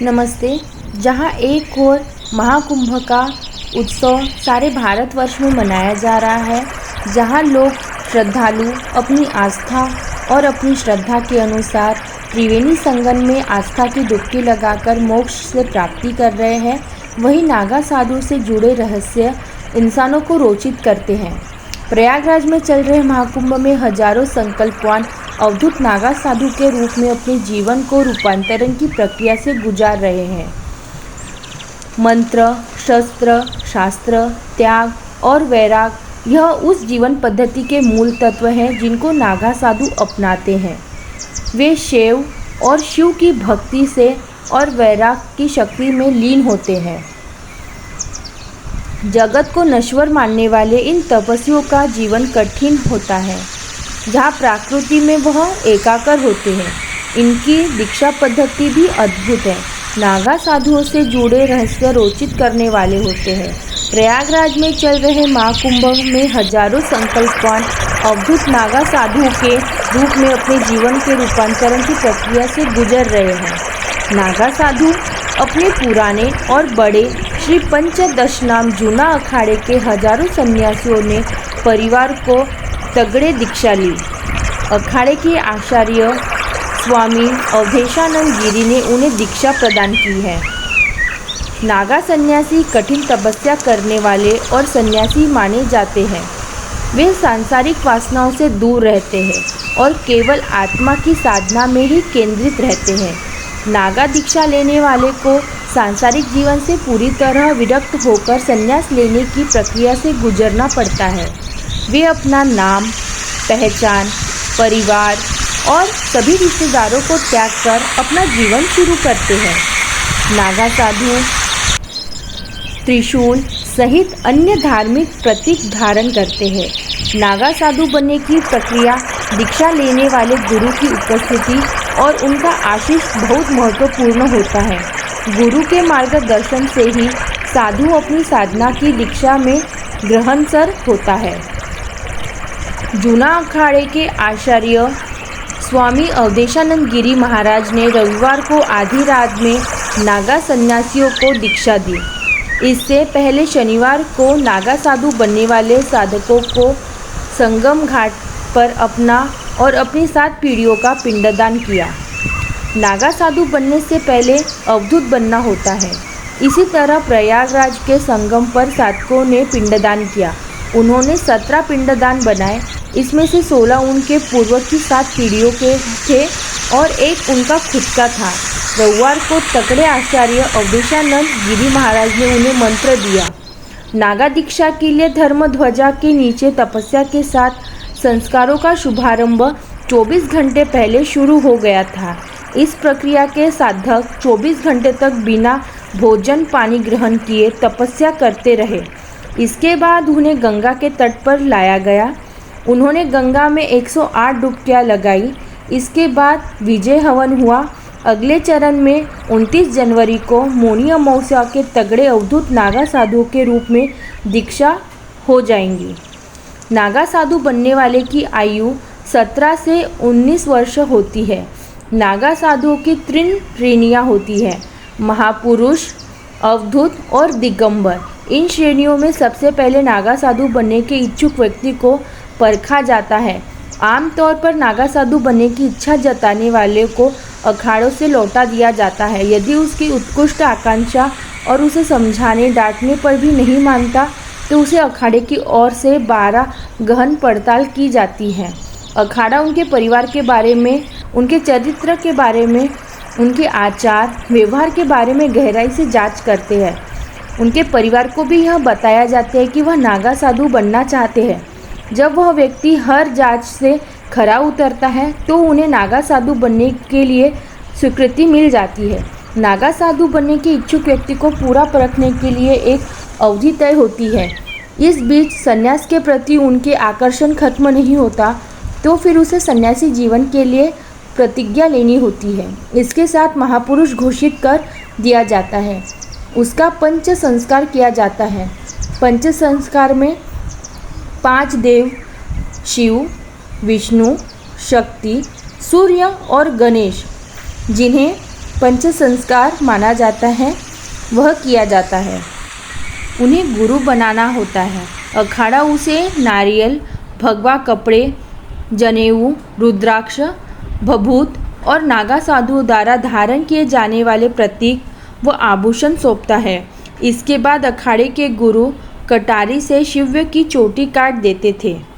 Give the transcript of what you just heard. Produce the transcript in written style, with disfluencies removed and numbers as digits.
नमस्ते। जहाँ एक ओर महाकुंभ का उत्सव सारे भारतवर्ष में मनाया जा रहा है, जहाँ लोग श्रद्धालु अपनी आस्था और अपनी श्रद्धा के अनुसार त्रिवेणी संगम में आस्था की डुबकी लगाकर मोक्ष से प्राप्ति कर रहे हैं, वहीं नागा साधु से जुड़े रहस्य इंसानों को रोचित करते हैं। प्रयागराज में चल रहे महाकुंभ में हजारों संकल्पवान अवधूत नागा साधु के रूप में अपने जीवन को रूपांतरण की प्रक्रिया से गुजार रहे हैं। मंत्र, शस्त्र, शास्त्र, त्याग और वैराग यह उस जीवन पद्धति के मूल तत्व हैं जिनको नागा साधु अपनाते हैं। वे शैव और शिव की भक्ति से और वैराग की शक्ति में लीन होते हैं। जगत को नश्वर मानने वाले इन तपस्वियों का जीवन कठिन होता है, जहाँ प्रकृति में वह एकाकार होते हैं। इनकी दीक्षा पद्धति भी अद्भुत है। नागा साधुओं से जुड़े रहस्य रोचित करने वाले होते हैं। प्रयागराज में चल रहे महाकुंभ में हजारों संकल्पवान अवधूत नागा साधुओं के रूप में अपने जीवन के रूपांतरण की प्रक्रिया से गुजर रहे हैं। नागा साधु अपने पुराने और बड़े श्री पंचदशनाम जूना अखाड़े के हजारों सन्यासियों ने परिवार को तगड़े दीक्षा ली। अखाड़े के आचार्य स्वामी अवधेशानंद गिरी ने उन्हें दीक्षा प्रदान की है। नागा सन्यासी कठिन तपस्या करने वाले और सन्यासी माने जाते हैं। वे सांसारिक वासनाओं से दूर रहते हैं और केवल आत्मा की साधना में ही केंद्रित रहते हैं। नागा दीक्षा लेने वाले को सांसारिक जीवन से पूरी तरह विरक्त होकर संन्यास लेने की प्रक्रिया से गुजरना पड़ता है। वे अपना नाम, पहचान, परिवार और सभी रिश्तेदारों को त्याग कर अपना जीवन शुरू करते हैं। नागा साधु त्रिशूल सहित अन्य धार्मिक प्रतीक धारण करते हैं। नागा साधु बनने की प्रक्रिया दीक्षा लेने वाले गुरु की उपस्थिति और उनका आशीष बहुत महत्वपूर्ण होता है। गुरु के मार्गदर्शन से ही साधु अपनी साधना की दीक्षा में ग्रहणसर होता है। जूना अखाड़े के आचार्य स्वामी अवधेशानंद गिरी महाराज ने रविवार को आधी रात में नागा सन्यासियों को दीक्षा दी। इससे पहले शनिवार को नागा साधु बनने वाले साधकों को संगम घाट पर अपना और अपनी 7 पीढ़ियों का पिंडदान किया। नागा साधु बनने से पहले अवधूत बनना होता है। इसी तरह प्रयागराज के संगम पर साधकों ने पिंडदान किया। उन्होंने 17 पिंडदान बनाए। इसमें से 16 उनके पूर्वज की 7 पीढ़ियों के थे और एक उनका खुद का था। रविवार को तकड़े आचार्य अवधेशानंद गिरी महाराज ने उन्हें मंत्र दिया। नागा दीक्षा के लिए धर्म ध्वजा के नीचे तपस्या के साथ संस्कारों का शुभारंभ 24 घंटे पहले शुरू हो गया था। इस प्रक्रिया के साधक 24 घंटे तक बिना भोजन पानी ग्रहण किए तपस्या करते रहे। इसके बाद उन्हें गंगा के तट पर लाया गया। उन्होंने गंगा में 108 डुबकियां लगाई। इसके बाद विजय हवन हुआ। अगले चरण में 29 जनवरी को मौनी अमावस्या के तगड़े अवधूत नागा साधु के रूप में दीक्षा हो जाएंगी। नागा साधु बनने वाले की आयु 17 से 19 वर्ष होती है। नागा साधुओं की 3 श्रेणियाँ होती है: महापुरुष, अवधूत और दिगंबर। इन श्रेणियों में सबसे पहले नागा साधु बनने के इच्छुक व्यक्ति को परखा जाता है। आमतौर पर नागा साधु बनने की इच्छा जताने वाले को अखाड़ों से लौटा दिया जाता है। यदि उसकी उत्कृष्ट आकांक्षा और उसे समझाने डांटने पर भी नहीं मानता तो उसे अखाड़े की ओर से 12 गहन पड़ताल की जाती है। अखाड़ा उनके परिवार के बारे में, उनके चरित्र के बारे में, उनके आचार व्यवहार के बारे में गहराई से जांच करते हैं। उनके परिवार को भी यह बताया जाता है कि वह नागा साधु बनना चाहते हैं। जब वह व्यक्ति हर जांच से खरा उतरता है तो उन्हें नागा साधु बनने के लिए स्वीकृति मिल जाती है। नागा साधु बनने के इच्छुक व्यक्ति को पूरा परखने के लिए एक अवधि तय होती है। इस बीच संन्यास के प्रति उनके आकर्षण खत्म नहीं होता तो फिर उसे सन्यासी जीवन के लिए प्रतिज्ञा लेनी होती है। इसके साथ महापुरुष घोषित कर दिया जाता है। उसका पंच संस्कार किया जाता है। पंच संस्कार में 5 देव शिव, विष्णु, शक्ति, सूर्य और गणेश, जिन्हें पंच संस्कार माना जाता है वह किया जाता है। उन्हें गुरु बनाना होता है। अखाड़ा उसे नारियल, भगवा कपड़े, जनेऊ, रुद्राक्ष, भभूत और नागा साधुओं द्वारा धारण किए जाने वाले प्रतीक व आभूषण सौंपता है। इसके बाद अखाड़े के गुरु कटारी से शिव्य की चोटी काट देते थे।